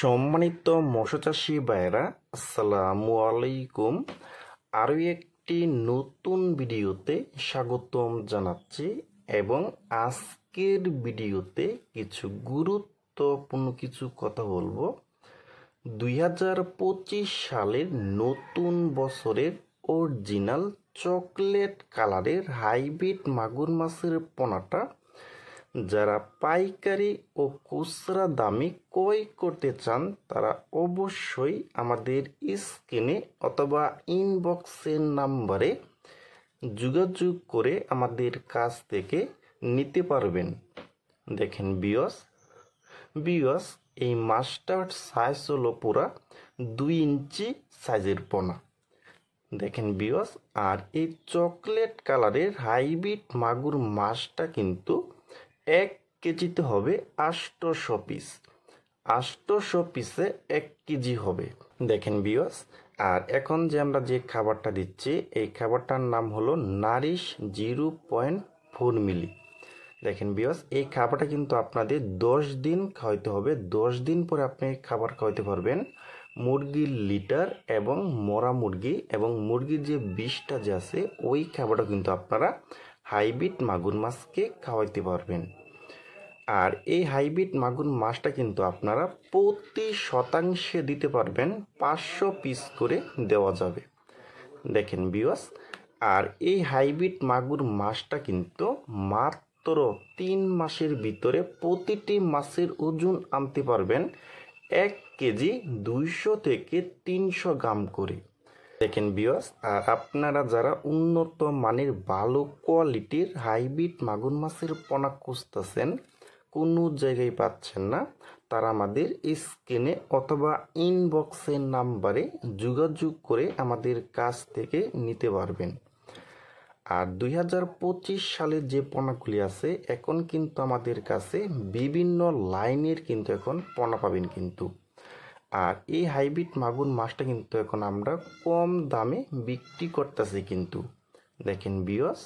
সম্মানিত মৎস্যচাষী ভাইরা, আসসালামু আলাইকুম। আরও একটি নতুন ভিডিওতে স্বাগতম জানাচ্ছি এবং আজকের ভিডিওতে কিছু গুরুত্বপূর্ণ কিছু কথা বলবো। 2025 সালের নতুন বছরের অরিজিনাল চকলেট কালারের হাইব্রিড মাগুর মাছের পোনাটা যারা পাইকারি ও খুচরা দামে ক্রয় করতে চান তারা অবশ্যই আমাদের স্ক্রিনে অথবা ইনবক্সের নাম্বারে যোগাযোগ করে আমাদের কাছ থেকে নিতে পারবেন। দেখেন বিয়স এই মাছটার সাইজ হলো পুরা 2 ইঞ্চি সাইজের পোনা। দেখেন বিয়স, আর এই চকলেট কালারের হাইব্রিড মাগুর মাছটা কিন্তু 1 কেজিতে হবে 800 পিস। 800 পিসে 1 কেজি হবে। দেখেন বিয়স, আর এখন যে আমরা যে খাবারটা দিচ্ছি এই খাবারটার নাম হলো নারিশ 0.4 মিলি। দেখেন বিয়স, এই খাবারটা কিন্তু আপনাদের 10 দিন খাওয়াইতে হবে। 10 দিন পরে আপনি খাবার খাওয়াইতে পারবেন মুরগির লিটার এবং মরা মুরগি এবং মুরগির যে বিষটা যে আছে ওই খাবারটা কিন্তু আপনারা হাইব্রিড মাগুর মাছকে খাওয়াইতে পারবেন। আর এই হাইব্রিড মাগুর মাছটা কিন্তু আপনারা প্রতি শতাংশে দিতে পারবেন 500 পিস করে দেওয়া যাবে। দেখেন বিয়স, আর এই হাইব্রিড মাগুর মাছটা কিন্তু মাত্র 3 মাসের ভিতরে প্রতিটি মাছের ওজন আনতে পারবেন 1 কেজি 200 থেকে 300 গ্রাম করে। দেখেন বিয়স, আর আপনারা যারা উন্নত মানের ভালো কোয়ালিটির হাইব্রিড মাগুর মাছের পোনা খুঁজতেছেন, কোনো জায়গায় পাচ্ছেন না, তারা আমাদের স্ক্রিনে অথবা ইনবক্সের নাম্বারে যোগাযোগ করে আমাদের কাছ থেকে নিতে পারবেন। আর 2025 সালের যে পোনাগুলি আছে এখন কিন্তু আমাদের কাছে বিভিন্ন লাইনের কিন্তু এখন পোনা পাবেন কিন্তু। আর এই হাইব্রিড মাগুর মাছটা কিন্তু এখন আমরা কম দামে বিক্রি করতেছি কিন্তু। দেখেন বিয়স,